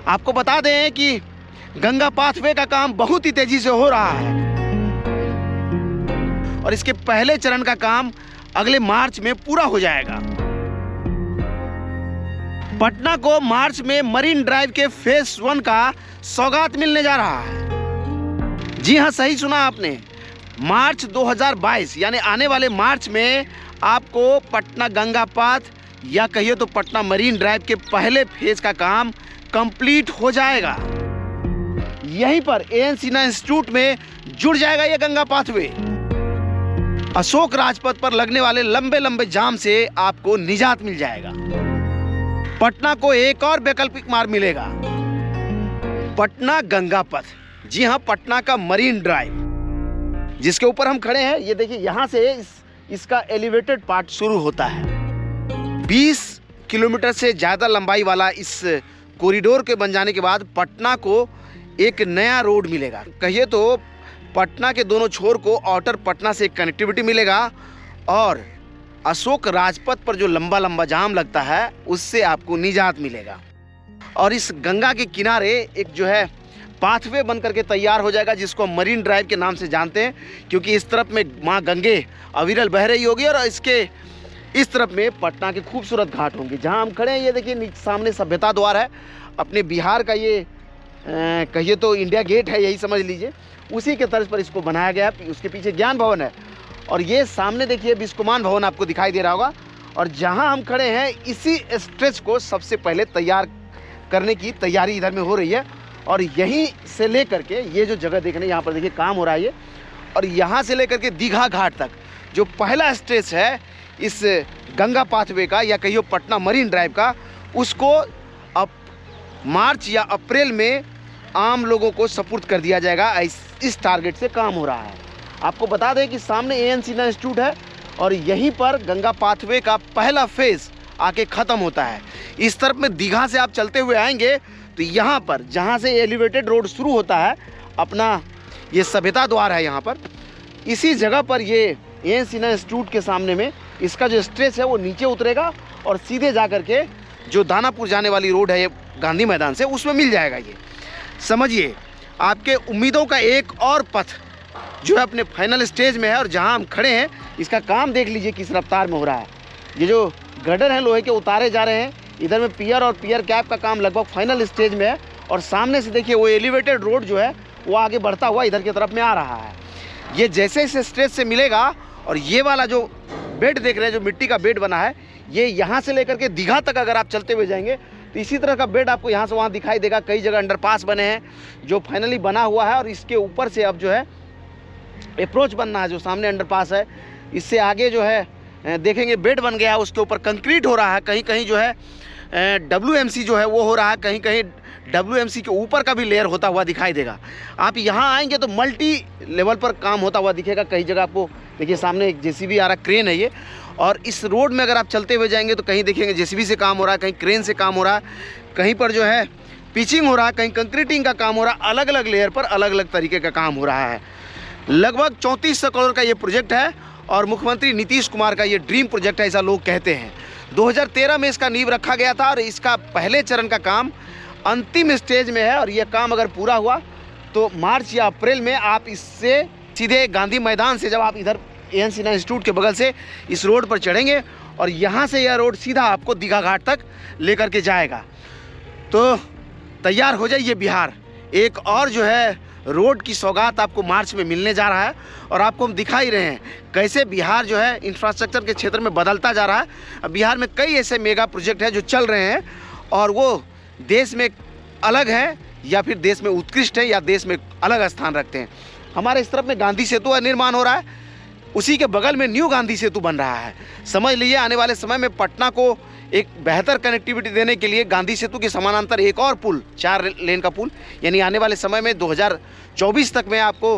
आपको बता दें कि गंगा पाथवे का काम बहुत ही तेजी से हो रहा है और इसके पहले चरण का काम अगले मार्च में पूरा हो जाएगा। पटना को मार्च में मरीन ड्राइव के फेज 1 का सौगात मिलने जा रहा है। जी हां, सही सुना आपने। मार्च 2022 यानी आने वाले मार्च में आपको पटना गंगा पाथ या कहिए तो पटना मरीन ड्राइव के पहले फेज का काम कंप्लीट हो जाएगा। यहीं पर एएन सिन्हा इंस्टीट्यूट में जुड़ जाएगा यह गंगा पाथवे। अशोक राजपथ पर लगने वाले लंबे लंबे जाम से आपको निजात मिल जाएगा। पटना को एक और वैकल्पिक मार्ग मिलेगा, पटना गंगा पथ। जी हां, पटना का मरीन ड्राइव जिसके ऊपर हम खड़े हैं, ये देखिए यहां से इसका एलिवेटेड पार्ट शुरू होता है। 20 किलोमीटर से ज़्यादा लंबाई वाला इस कॉरिडोर के बन जाने के बाद पटना को एक नया रोड मिलेगा। कहिए तो पटना के दोनों छोर को आउटर पटना से कनेक्टिविटी मिलेगा और अशोक राजपथ पर जो लंबा लंबा जाम लगता है उससे आपको निजात मिलेगा। और इस गंगा के किनारे एक जो है पाथवे बन करके तैयार हो जाएगा जिसको हम मरीन ड्राइव के नाम से जानते हैं, क्योंकि इस तरफ में माँ गंगे अविरल बह रही होगी और इसके इस तरफ में पटना के खूबसूरत घाट होंगे। जहाँ हम खड़े हैं ये देखिए सामने सभ्यता द्वार है, अपने बिहार का ये कहिए तो इंडिया गेट है, यही समझ लीजिए। उसी के तर्ज पर इसको बनाया गया है। उसके पीछे ज्ञान भवन है और ये सामने देखिए बिस्कुमान भवन आपको दिखाई दे रहा होगा। और जहाँ हम खड़े हैं इसी स्ट्रेच को सबसे पहले तैयार करने की तैयारी इधर में हो रही है। और यहीं से लेकर के ये जो जगह देख रहे हैं यहाँ पर देखिए काम हो रहा है ये, और यहाँ से लेकर के दीघा घाट तक जो पहला स्ट्रेच है इस गंगा पाथवे का या कहियो पटना मरीन ड्राइव का, उसको अब मार्च या अप्रैल में आम लोगों को सपुर्द कर दिया जाएगा। इस टारगेट से काम हो रहा है। आपको बता दें कि सामने एएन सिन्हा इंस्टीट्यूट है और यहीं पर गंगा पाथवे का पहला फेज आके ख़त्म होता है। इस तरफ में दीघा से आप चलते हुए आएंगे तो यहाँ पर जहाँ से एलिवेटेड रोड शुरू होता है, अपना ये सभ्यता द्वार है, यहाँ पर इसी जगह पर ये एएन सिन्हा इंस्टीट्यूट के सामने में इसका जो स्ट्रेच है वो नीचे उतरेगा और सीधे जा कर के जो दानापुर जाने वाली रोड है ये गांधी मैदान से, उसमें मिल जाएगा। ये समझिए आपके उम्मीदों का एक और पथ जो है अपने फाइनल स्टेज में है। और जहां हम खड़े हैं इसका काम देख लीजिए किस रफ्तार में हो रहा है। ये जो गर्डर हैं लोहे के उतारे जा रहे हैं, इधर में पियर और पियर कैप का काम लगभग फाइनल स्टेज में है। और सामने से देखिए वो एलिवेटेड रोड जो है वो आगे बढ़ता हुआ इधर की तरफ में आ रहा है। ये जैसे इस स्टेज से मिलेगा और ये वाला जो बेड देख रहे हैं, जो मिट्टी का बेड बना है, ये यहाँ से लेकर के दीघा तक अगर आप चलते हुए जाएंगे तो इसी तरह का बेड आपको यहाँ से वहाँ दिखाई देगा। कई जगह अंडरपास बने हैं जो फाइनली बना हुआ है और इसके ऊपर से अब जो है अप्रोच बनना है। जो सामने अंडरपास है इससे आगे जो है देखेंगे बेड बन गया है, उसके ऊपर कंक्रीट हो रहा है। कहीं कहीं जो है WMC जो है वो हो रहा है, कहीं कहीं WMC के ऊपर का भी लेयर होता हुआ दिखाई देगा। आप यहाँ आएंगे तो मल्टी लेवल पर काम होता हुआ दिखेगा। कई जगह आपको देखिए सामने एक JCB आ रहा है, क्रेन है ये। और इस रोड में अगर आप चलते हुए जाएंगे तो कहीं देखेंगे JCB से काम हो रहा है, कहीं क्रेन से काम हो रहा है, कहीं पर जो है पिचिंग हो रहा है, कहीं कंक्रीटिंग का काम हो रहा है। अलग अलग लेयर पर अलग अलग तरीके का काम हो रहा है। लगभग 3400 करोड़ का ये प्रोजेक्ट है और मुख्यमंत्री नीतीश कुमार का ये ड्रीम प्रोजेक्ट है, ऐसा लोग कहते हैं। 2013 में इसका नींव रखा गया था और इसका पहले चरण का काम अंतिम स्टेज में है। और यह काम अगर पूरा हुआ तो मार्च या अप्रैल में आप इससे सीधे गांधी मैदान से, जब आप इधर एएन सिन्हा इंस्टीट्यूट के बगल से इस रोड पर चढ़ेंगे और यहाँ से यह रोड सीधा आपको दीघा घाट तक लेकर के जाएगा। तो तैयार हो जाइए बिहार, एक और जो है रोड की सौगात आपको मार्च में मिलने जा रहा है। और आपको हम दिखा ही रहे हैं कैसे बिहार जो है इंफ्रास्ट्रक्चर के क्षेत्र में बदलता जा रहा है। अब बिहार में कई ऐसे मेगा प्रोजेक्ट हैं जो चल रहे हैं और वो देश में अलग है या फिर देश में उत्कृष्ट है या देश में अलग स्थान रखते हैं। हमारे इस तरफ में गांधी सेतु का निर्माण हो रहा है, उसी के बगल में न्यू गांधी सेतु बन रहा है। समझ लीजिए आने वाले समय में पटना को एक बेहतर कनेक्टिविटी देने के लिए गांधी सेतु के समानांतर एक और पुल, 4 लेन का पुल, यानी आने वाले समय में 2024 तक में आपको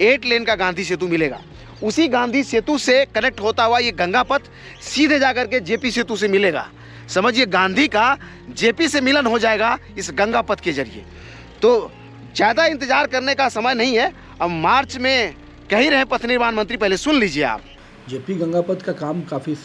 8 लेन का गांधी सेतु मिलेगा। उसी गांधी सेतु से कनेक्ट होता हुआ ये गंगा पथ सीधे जाकर के जेपी सेतु से मिलेगा। समझिए गांधी का जेपी से मिलन हो जाएगा इस गंगा पथ के जरिए। तो ज़्यादा इंतजार करने का समय नहीं है। अब मार्च में कह ही रहे पथ निर्माण मंत्री, पहले सुन लीजिए आप। जेपी गंगा पथ का काम काफ़ी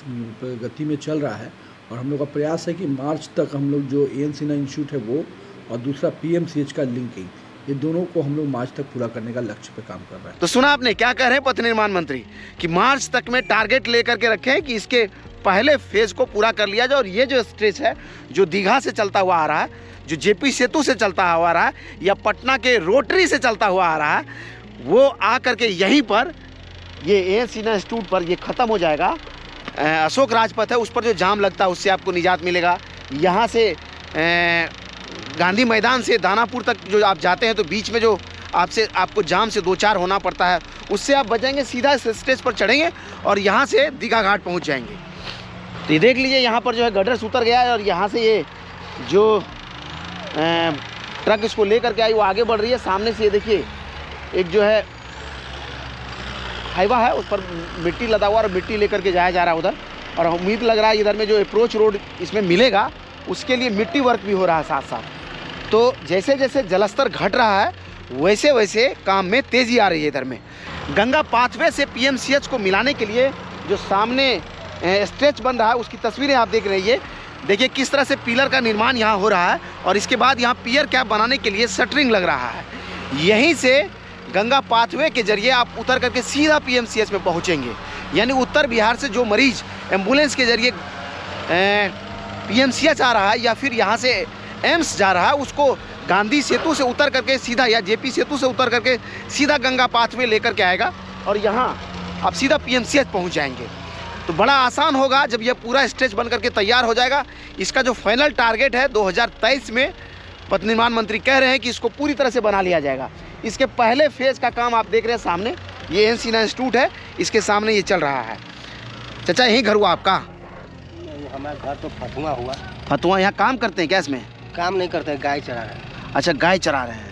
गति में चल रहा है और हम लोग का प्रयास है कि मार्च तक हम लोग जो एएन सिन्हा इंस्टीट्यूट है वो और दूसरा पीएमसीएच का लिंकिंग, ये दोनों को हम लोग मार्च तक पूरा करने का लक्ष्य पे काम कर रहे हैं। तो सुना आपने क्या कह रहे हैं पथ निर्माण मंत्री कि मार्च तक में टारगेट लेकर के रखे हैं कि इसके पहले फेज को पूरा कर लिया जाए। और ये जो स्ट्रेच है जो दीघा से चलता हुआ आ रहा है, जो जेपी सेतु से चलता हुआ आ रहा है, या पटना के रोटरी से चलता हुआ आ रहा है, वो आ करके यहीं पर ये एएस इंस्टीट्यूट पर ये ख़त्म हो जाएगा। अशोक राजपथ है, उस पर जो जाम लगता है उससे आपको निजात मिलेगा। यहाँ से गांधी मैदान से दानापुर तक जो आप जाते हैं तो बीच में जो आपको जाम से 2-4 होना पड़ता है, उससे आप बचेंगे। सीधा इस स्टेज पर चढ़ेंगे और यहाँ से दीघा घाट पहुँच जाएंगे। तो ये देख लीजिए यहाँ पर जो है गडर उतर गया है और यहाँ से ये जो ट्रक इसको लेकर के आई वो आगे बढ़ रही है। सामने से ये देखिए एक जो है हाईवा है, उस पर मिट्टी लदा हुआ और मिट्टी लेकर के जाया जा रहा है उधर। और उम्मीद लग रहा है इधर में जो अप्रोच रोड इसमें मिलेगा उसके लिए मिट्टी वर्क भी हो रहा है साथ साथ। तो जैसे जैसे जलस्तर घट रहा है वैसे वैसे काम में तेज़ी आ रही है इधर में। गंगा पाथवे से पीएमसीएच को मिलाने के लिए जो सामने स्ट्रेच बन रहा है उसकी तस्वीरें आप देख रही है। देखिए किस तरह से पिलर का निर्माण यहाँ हो रहा है और इसके बाद यहाँ पियर कैप बनाने के लिए शटरिंग लग रहा है। यहीं से गंगा पाथवे के जरिए आप उतर करके सीधा पीएमसीएच में पहुँचेंगे। यानी उत्तर बिहार से जो मरीज एम्बुलेंस के जरिए पीएमसीएच आ रहा है या फिर यहाँ से एम्स जा रहा है, उसको गांधी सेतु से उतर करके सीधा या जेपी सेतु से उतर करके सीधा गंगा पाथवे लेकर के आएगा और यहाँ आप सीधा पीएमसीएच पहुँच जाएंगे। तो बड़ा आसान होगा जब यह पूरा स्ट्रेच बन करके तैयार हो जाएगा। इसका जो फाइनल टारगेट है 2023 में पथ निर्माण मंत्री कह रहे हैं कि इसको पूरी तरह से बना लिया जाएगा। इसके पहले फेज़ का काम आप देख रहे हैं सामने, ये एएस इंस्टीट्यूट है, इसके सामने ये चल रहा है। चाचा यहीं घर हुआ आपका? हमारा घर तो फतुआ हुआ। फतुआ यहाँ काम करते हैं क्या? इसमें काम नहीं करते, गाय चरा रहे हैं। अच्छा गाय चरा रहे हैं।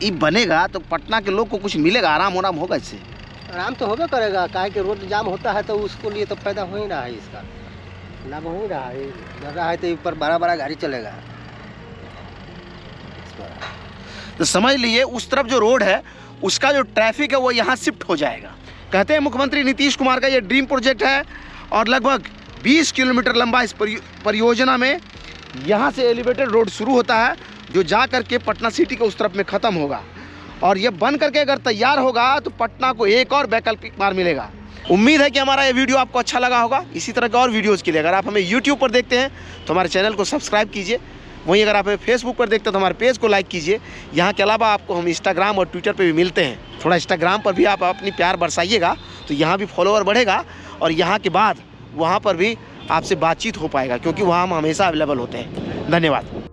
ये बनेगा तो पटना के लोग को कुछ मिलेगा, आराम आराम होगा इससे? आराम तो होबे करेगा, काहे कि रोड जाम होता है तो उसको लिए तो फायदा हो ही रहा है, इसका लाभ हो ही रहा है। लग रहा है तो ऊपर बड़ा गाड़ी चलेगा। तो समझ लिए उस तरफ जो रोड है उसका जो ट्रैफिक है वो यहाँ शिफ्ट हो जाएगा। कहते हैं मुख्यमंत्री नीतीश कुमार का ये ड्रीम प्रोजेक्ट है और लगभग 20 किलोमीटर लंबा इस परियोजना में यहाँ से एलिवेटेड रोड शुरू होता है जो जा करके पटना सिटी के उस तरफ में ख़त्म होगा। और ये बन करके अगर तैयार होगा तो पटना को एक और वैकल्पिक मार्ग मिलेगा। उम्मीद है कि हमारा ये वीडियो आपको अच्छा लगा होगा। इसी तरह के और वीडियोज़ के लिए अगर आप हमें यूट्यूब पर देखते हैं तो हमारे चैनल को सब्सक्राइब कीजिए। वहीं अगर आप हमें फेसबुक पर देखते हैं तो हमारे पेज को लाइक कीजिए। यहाँ के अलावा आपको हम इंस्टाग्राम और ट्विटर पर भी मिलते हैं। थोड़ा इंस्टाग्राम पर भी आप अपनी प्यार बरसाइएगा तो यहाँ भी फॉलोअर बढ़ेगा और यहाँ के बाद वहाँ पर भी आपसे बातचीत हो पाएगा, क्योंकि वहाँ हम हमेशा अवेलेबल होते हैं। धन्यवाद।